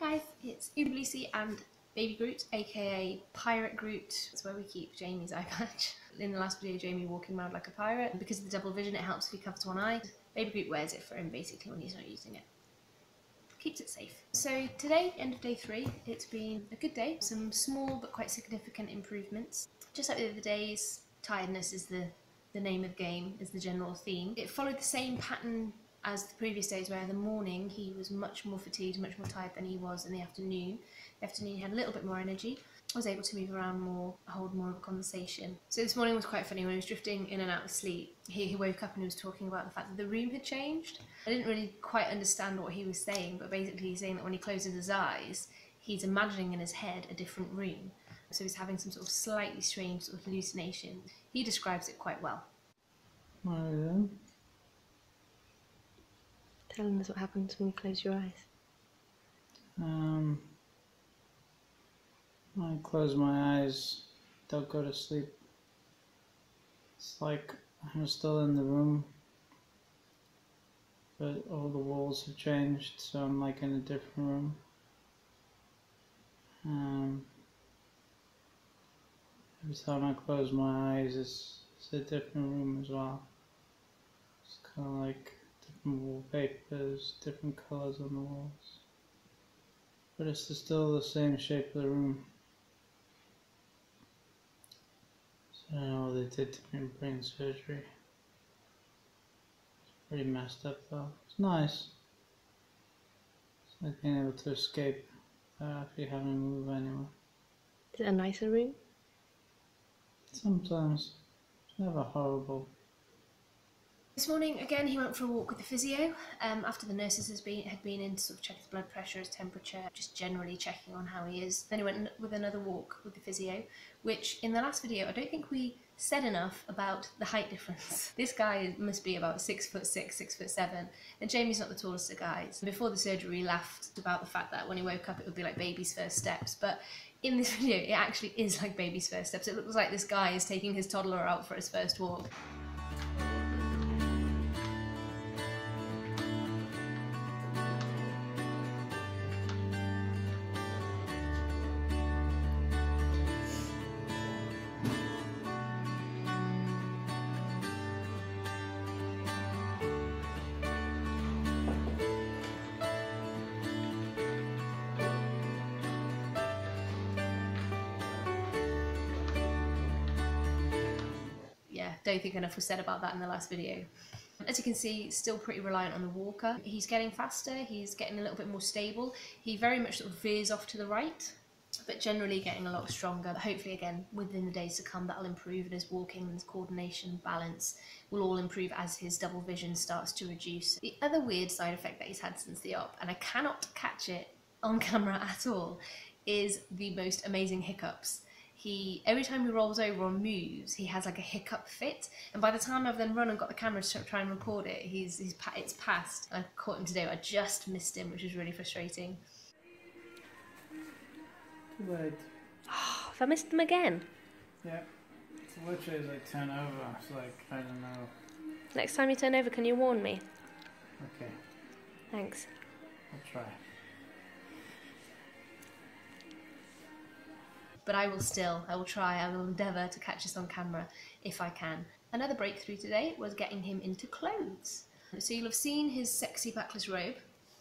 Hi guys, it's Uberlucy and Baby Groot, aka Pirate Groot. That's where we keep Jamie's eye patch. In the last video, Jamie walking around like a pirate. Because of the double vision, it helps if he covers one eye. Baby Groot wears it for him basically when he's not using it. Keeps it safe. So today, end of day 3, it's been a good day. Some small but quite significant improvements. Just like the other days, tiredness is the name of the game, is the general theme. It followed the same pattern as the previous days, where in the morning he was much more fatigued, much more tired than he was in the afternoon. The afternoon he had a little bit more energy. I was able to move around more, hold more of a conversation. So this morning was quite funny. When he was drifting in and out of sleep, he woke up and he was talking about the fact that the room had changed. I didn't really quite understand what he was saying, but basically he's saying that when he closes his eyes, he's imagining in his head a different room. So he's having some sort of slightly strange sort of hallucination. He describes it quite well. Telling us what happens when you close your eyes. When I close my eyes, don't go to sleep. It's like I'm still in the room, but all the walls have changed, so I'm like in a different room. Every time I close my eyes, it's a different room as well. It's kind of like different wallpapers, different colors on the walls. But it's still the same shape of the room. So I don't know what they did to me in brain surgery. It's pretty messed up though. It's nice. It's like being able to escape if you haven't moved anywhere. Is it a nicer room? Sometimes. It's never horrible. This morning, again, he went for a walk with the physio after the nurses had been in to sort of check his blood pressure, his temperature, just generally checking on how he is. Then he went with another walk with the physio, which in the last video, I don't think we said enough about the height difference. This guy must be about 6'6", 6'7", and Jamie's not the tallest of guys. Before the surgery, he laughed about the fact that when he woke up, it would be like baby's first steps, but in this video, it actually is like baby's first steps. It looks like this guy is taking his toddler out for his first walk. Don't think enough was said about that in the last video. As you can see, still pretty reliant on the walker. He's getting faster, he's getting a little bit more stable. He very much sort of veers off to the right, but generally getting a lot stronger. Hopefully, again, within the days to come, that'll improve, and his walking, his coordination, balance will all improve as his double vision starts to reduce. The other weird side effect that he's had since the op, and I cannot catch it on camera at all, is the most amazing hiccups. Every time he rolls over or moves, he has like a hiccup fit, and by the time I've then run and got the camera to try and record it, it's passed. I caught him today, I just missed him, which was really frustrating. Too late. Oh, have I missed him again? Yeah. It's literally as I turn over, it's like, I don't know. Next time you turn over, can you warn me? Okay. Thanks. I'll try. But I will try, I will endeavour to catch this on camera if I can. Another breakthrough today was getting him into clothes. So you'll have seen his sexy backless robe,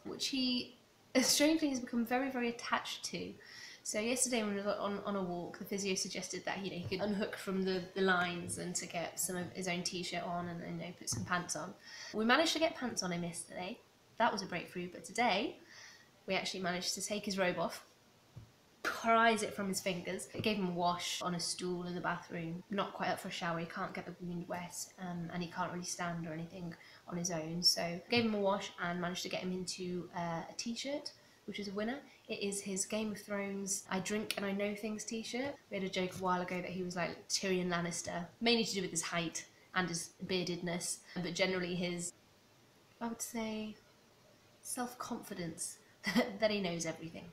which he strangely has become very, very attached to. So yesterday when we were on a walk, the physio suggested that he could unhook from the lines and to get some of his own t-shirt on and put some pants on. We managed to get pants on him yesterday. That was a breakthrough, but today we actually managed to take his robe off, prise it from his fingers. It gave him a wash on a stool in the bathroom. Not quite up for a shower, he can't get the wound wet, and he can't really stand or anything on his own. So gave him a wash and managed to get him into a t-shirt, which is a winner. It is his Game of Thrones I Drink and I Know Things t-shirt. We had a joke a while ago that he was like Tyrion Lannister, mainly to do with his height and his beardedness, but generally his, I would say, self-confidence that he knows everything.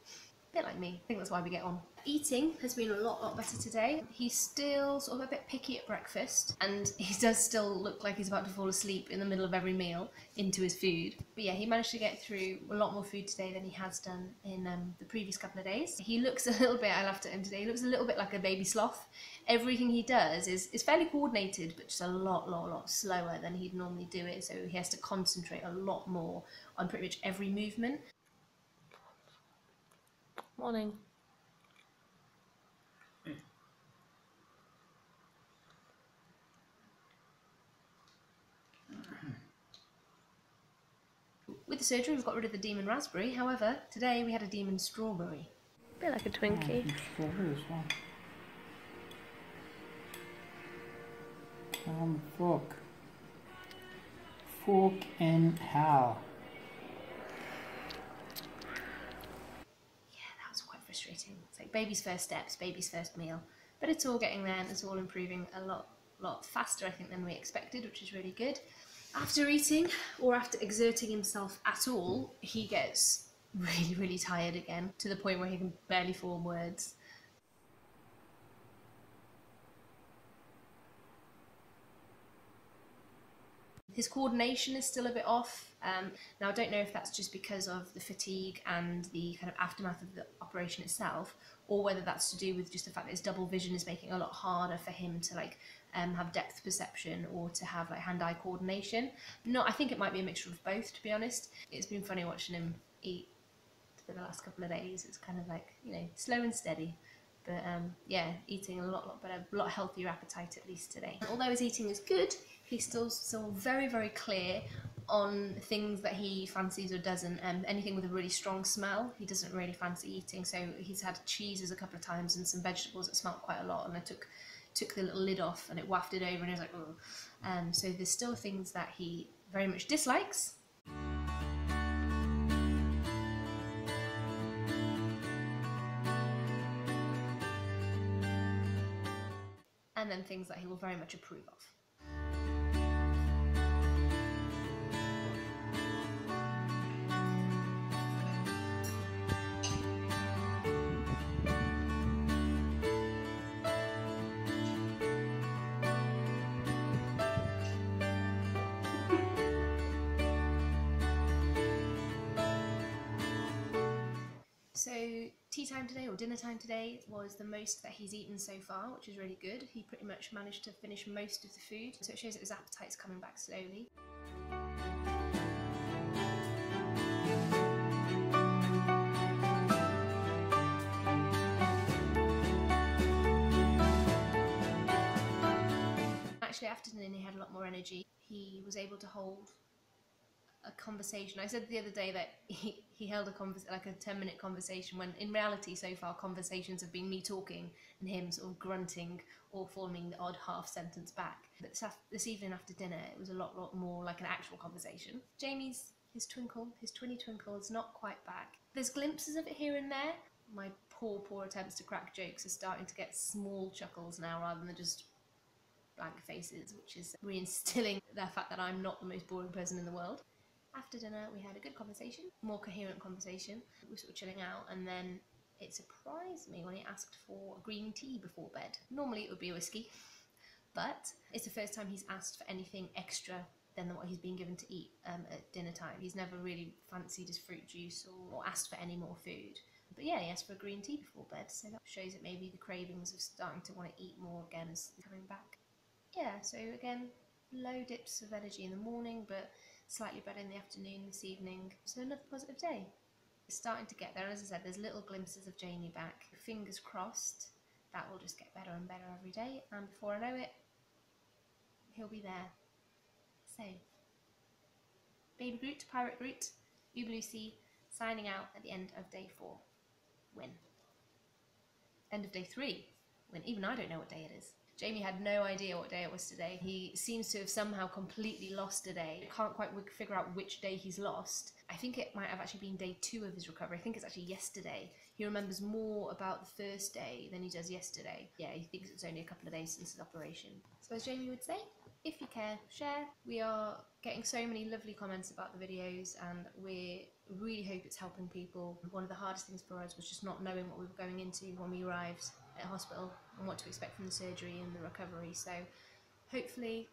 A bit like me. I think that's why we get on. Eating has been a lot better today. He's still sort of a bit picky at breakfast, and he does still look like he's about to fall asleep in the middle of every meal into his food. But yeah, he managed to get through a lot more food today than he has done in the previous couple of days. He looks a little bit, I laughed at him today, he looks a little bit like a baby sloth. Everything he does is fairly coordinated, but just a lot slower than he'd normally do it, so he has to concentrate a lot more on pretty much every movement. Morning. With the surgery, we've got rid of the demon raspberry. However, today we had a demon strawberry. A bit like a Twinkie. Strawberry as well. Fork. Fork in hell. Yeah, that was quite frustrating. It's like baby's first steps, baby's first meal. But it's all getting there, and it's all improving a lot faster, I think, than we expected, which is really good. After eating, or after exerting himself at all, he gets really tired again, to the point where he can barely form words. His coordination is still a bit off. Now, I don't know if that's just because of the fatigue and the kind of aftermath of the operation itself, or whether that's to do with just the fact that his double vision is making it a lot harder for him to have depth perception or to have hand-eye coordination. No, I think it might be a mixture of both, to be honest. It's been funny watching him eat for the last couple of days. It's kind of slow and steady. But yeah, eating a lot better, a lot healthier appetite at least today. Although his eating is good, he's still very clear on things that he fancies or doesn't. Anything with a really strong smell, he doesn't really fancy eating. So he's had cheeses a couple of times and some vegetables that smelled quite a lot, and I took the little lid off and it wafted over and he was like, oh. So there's still things that he very much dislikes. And then things that he will very much approve of. So tea time today, or dinner time today, was the most that he's eaten so far, which is really good. He pretty much managed to finish most of the food, so it shows that his appetite's coming back slowly. Actually, after dinner he had a lot more energy. He was able to hold a conversation. I said the other day that he held a 10-minute conversation, when in reality so far conversations have been me talking and him sort of grunting or forming the odd half sentence back. But this evening after dinner it was a lot more like an actual conversation. Jamie's, his twinny twinkle is not quite back. There's glimpses of it here and there. My poor attempts to crack jokes are starting to get small chuckles now rather than just blank faces, which is reinstilling the fact that I'm not the most boring person in the world. After dinner we had a good conversation, more coherent conversation. We were sort of chilling out, and then it surprised me when he asked for a green tea before bed. Normally it would be a whiskey, but it's the first time he's asked for anything extra than what he's been given to eat at dinner time. He's never really fancied his fruit juice or asked for any more food. But yeah, he asked for a green tea before bed, so that shows that maybe the cravings are starting to want to eat more again as they're coming back. Yeah, so again, low dips of energy in the morning, but slightly better in the afternoon, this evening. So another positive day. It's starting to get there, and as I said, there's little glimpses of Jamie back. Fingers crossed that will just get better and better every day, and before I know it, he'll be there. So, Baby Groot, Pirate Groot, Lucy, signing out at the end of day 4. Win. End of day 3. Win. Even I don't know what day it is. Jamie had no idea what day it was today. He seems to have somehow completely lost a day. Can't quite figure out which day he's lost. I think it might have actually been day 2 of his recovery. I think it's actually yesterday. He remembers more about the first day than he does yesterday. Yeah, he thinks it's only a couple of days since his operation. So as Jamie would say, if you care, share. We are getting so many lovely comments about the videos and we really hope it's helping people. One of the hardest things for us was just not knowing what we were going into when we arrived at hospital and what to expect from the surgery and the recovery. So hopefully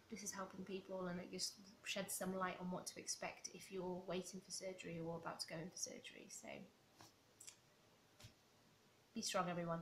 this is helping people and it just sheds some light on what to expect if you're waiting for surgery or about to go in for surgery. So be strong, everyone.